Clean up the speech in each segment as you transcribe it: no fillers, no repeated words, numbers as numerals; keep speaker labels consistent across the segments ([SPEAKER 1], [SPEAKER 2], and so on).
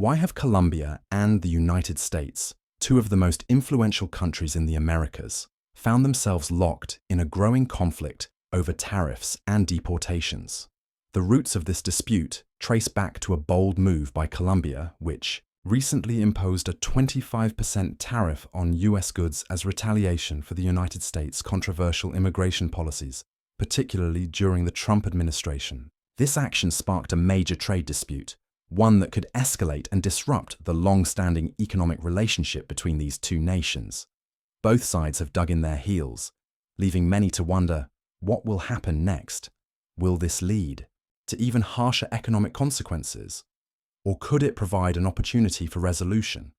[SPEAKER 1] Why have Colombia and the United States, two of the most influential countries in the Americas, found themselves locked in a growing conflict over tariffs and deportations? The roots of this dispute trace back to a bold move by Colombia, which recently imposed a 25% tariff on U.S. goods as retaliation for the United States' controversial immigration policies, particularly during the Trump administration. This action sparked a major trade dispute, one that could escalate and disrupt the long-standing economic relationship between these two nations. Both sides have dug in their heels, leaving many to wonder, what will happen next? Will this lead to even harsher economic consequences? Or could it provide an opportunity for resolution?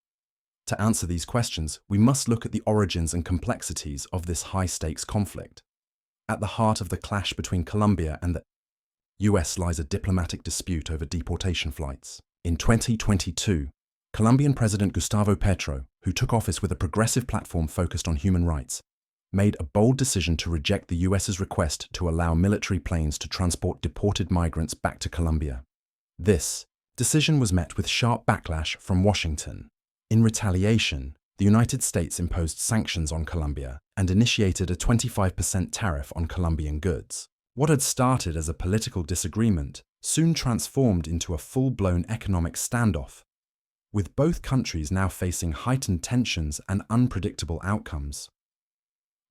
[SPEAKER 1] To answer these questions, we must look at the origins and complexities of this high-stakes conflict. At the heart of the clash between Colombia and the US lies a diplomatic dispute over deportation flights. In 2022, Colombian President Gustavo Petro, who took office with a progressive platform focused on human rights, made a bold decision to reject the US's request to allow military planes to transport deported migrants back to Colombia. This decision was met with sharp backlash from Washington. In retaliation, the United States imposed sanctions on Colombia and initiated a 25% tariff on Colombian goods. What had started as a political disagreement soon transformed into a full-blown economic standoff, with both countries now facing heightened tensions and unpredictable outcomes.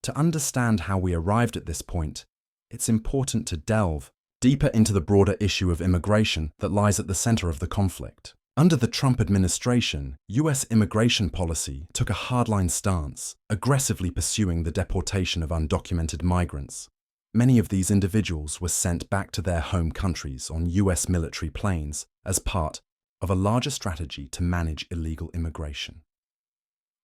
[SPEAKER 1] To understand how we arrived at this point, it's important to delve deeper into the broader issue of immigration that lies at the center of the conflict. Under the Trump administration, U.S. immigration policy took a hardline stance, aggressively pursuing the deportation of undocumented migrants. Many of these individuals were sent back to their home countries on U.S. military planes as part of a larger strategy to manage illegal immigration.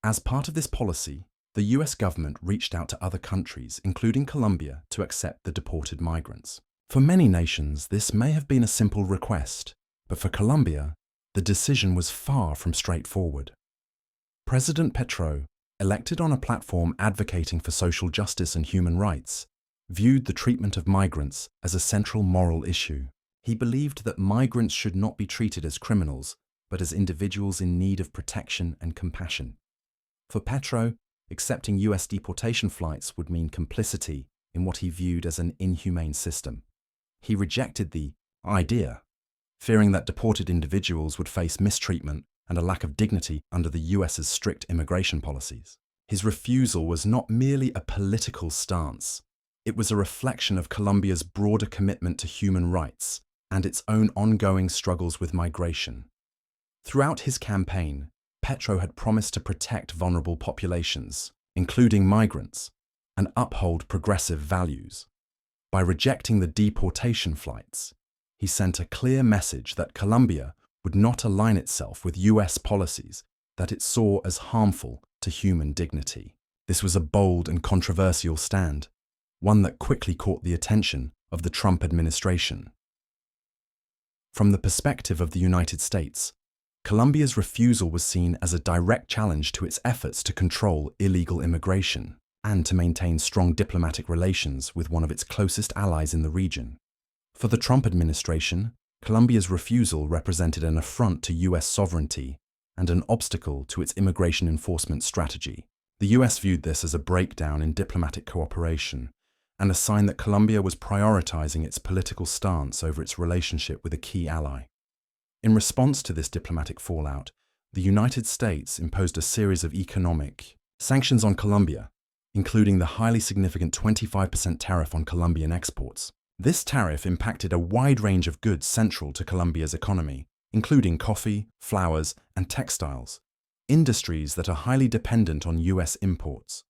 [SPEAKER 1] As part of this policy, the U.S. government reached out to other countries, including Colombia, to accept the deported migrants. For many nations, this may have been a simple request, but for Colombia, the decision was far from straightforward. President Petro, elected on a platform advocating for social justice and human rights, viewed the treatment of migrants as a central moral issue. He believed that migrants should not be treated as criminals, but as individuals in need of protection and compassion. For Petro, accepting U.S. deportation flights would mean complicity in what he viewed as an inhumane system. He rejected the idea, fearing that deported individuals would face mistreatment and a lack of dignity under the U.S.'s strict immigration policies. His refusal was not merely a political stance. It was a reflection of Colombia's broader commitment to human rights and its own ongoing struggles with migration. Throughout his campaign, Petro had promised to protect vulnerable populations, including migrants, and uphold progressive values. By rejecting the deportation flights, he sent a clear message that Colombia would not align itself with U.S. policies that it saw as harmful to human dignity. This was a bold and controversial stand, one that quickly caught the attention of the Trump administration. From the perspective of the United States, Colombia's refusal was seen as a direct challenge to its efforts to control illegal immigration and to maintain strong diplomatic relations with one of its closest allies in the region. For the Trump administration, Colombia's refusal represented an affront to U.S. sovereignty and an obstacle to its immigration enforcement strategy. The U.S. viewed this as a breakdown in diplomatic cooperation and a sign that Colombia was prioritizing its political stance over its relationship with a key ally. In response to this diplomatic fallout, the United States imposed a series of economic sanctions on Colombia, including the highly significant 25% tariff on Colombian exports. This tariff impacted a wide range of goods central to Colombia's economy, including coffee, flowers, and textiles, industries that are highly dependent on U.S. imports.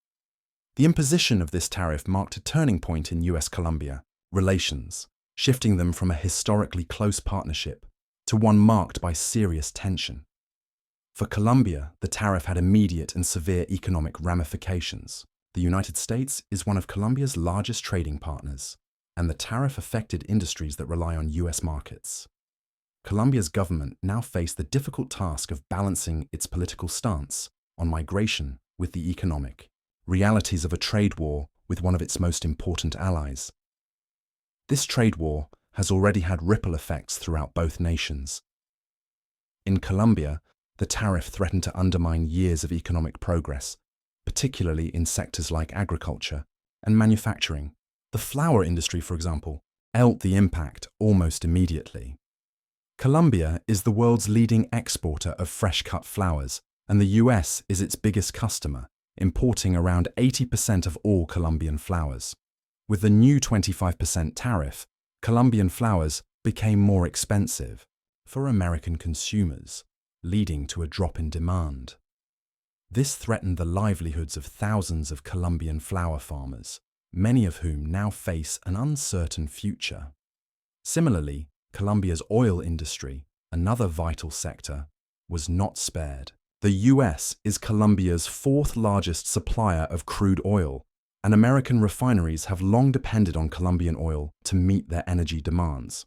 [SPEAKER 1] The imposition of this tariff marked a turning point in U.S.-Colombia relations, shifting them from a historically close partnership to one marked by serious tension. For Colombia, the tariff had immediate and severe economic ramifications. The United States is one of Colombia's largest trading partners, and the tariff affected industries that rely on U.S. markets. Colombia's government now faced the difficult task of balancing its political stance on migration with the economic realities of a trade war with one of its most important allies. This trade war has already had ripple effects throughout both nations. In Colombia, the tariff threatened to undermine years of economic progress, particularly in sectors like agriculture and manufacturing. The flour industry, for example, felt the impact almost immediately. Colombia is the world's leading exporter of fresh-cut flowers, and the US is its biggest customer, importing around 80% of all Colombian flowers. With the new 25% tariff, Colombian flowers became more expensive for American consumers, leading to a drop in demand. This threatened the livelihoods of thousands of Colombian flower farmers, many of whom now face an uncertain future. Similarly, Colombia's oil industry, another vital sector, was not spared. The US is Colombia's fourth largest supplier of crude oil, and American refineries have long depended on Colombian oil to meet their energy demands.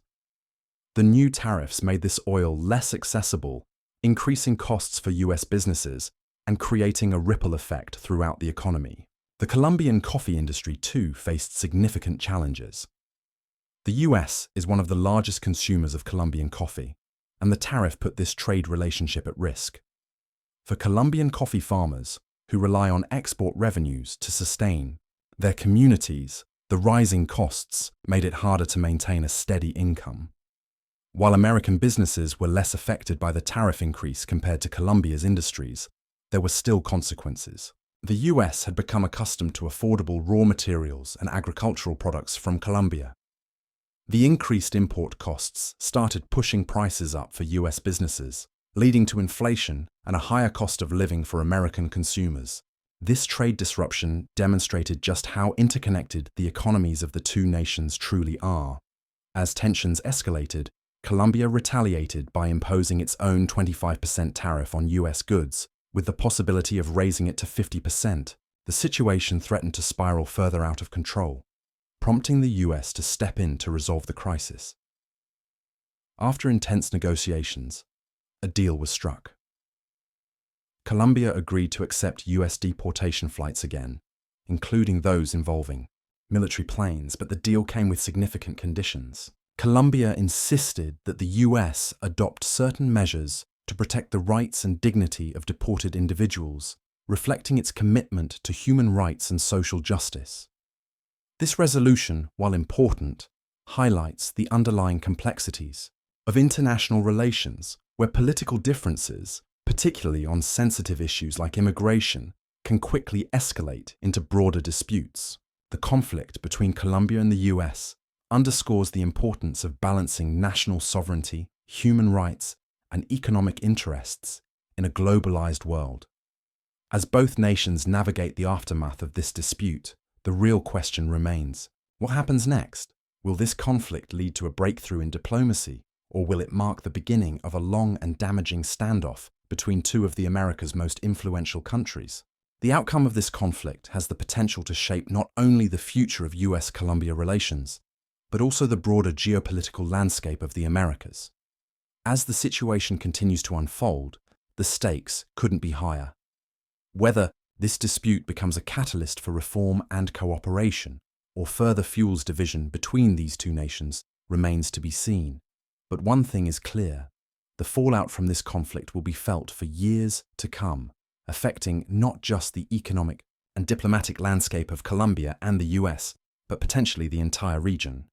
[SPEAKER 1] The new tariffs made this oil less accessible, increasing costs for US businesses and creating a ripple effect throughout the economy. The Colombian coffee industry, too, faced significant challenges. The US is one of the largest consumers of Colombian coffee, and the tariff put this trade relationship at risk. For Colombian coffee farmers, who rely on export revenues to sustain their communities, the rising costs made it harder to maintain a steady income. While American businesses were less affected by the tariff increase compared to Colombia's industries, there were still consequences. The US had become accustomed to affordable raw materials and agricultural products from Colombia. The increased import costs started pushing prices up for US businesses, leading to inflation and a higher cost of living for American consumers. This trade disruption demonstrated just how interconnected the economies of the two nations truly are. As tensions escalated, Colombia retaliated by imposing its own 25% tariff on US goods, with the possibility of raising it to 50%. The situation threatened to spiral further out of control, prompting the US to step in to resolve the crisis. After intense negotiations, a deal was struck. Colombia agreed to accept US deportation flights again, including those involving military planes, but the deal came with significant conditions. Colombia insisted that the US adopt certain measures to protect the rights and dignity of deported individuals, reflecting its commitment to human rights and social justice. This resolution, while important, highlights the underlying complexities of international relations, where political differences, particularly on sensitive issues like immigration, can quickly escalate into broader disputes. The conflict between Colombia and the US underscores the importance of balancing national sovereignty, human rights, and economic interests in a globalized world. As both nations navigate the aftermath of this dispute, the real question remains: what happens next? Will this conflict lead to a breakthrough in diplomacy, or will it mark the beginning of a long and damaging standoff between two of the America's most influential countries? The outcome of this conflict has the potential to shape not only the future of US-Colombia relations, but also the broader geopolitical landscape of the Americas. As the situation continues to unfold, the stakes couldn't be higher. Whether this dispute becomes a catalyst for reform and cooperation, or further fuels division between these two nations, remains to be seen. But one thing is clear: the fallout from this conflict will be felt for years to come, affecting not just the economic and diplomatic landscape of Colombia and the US, but potentially the entire region.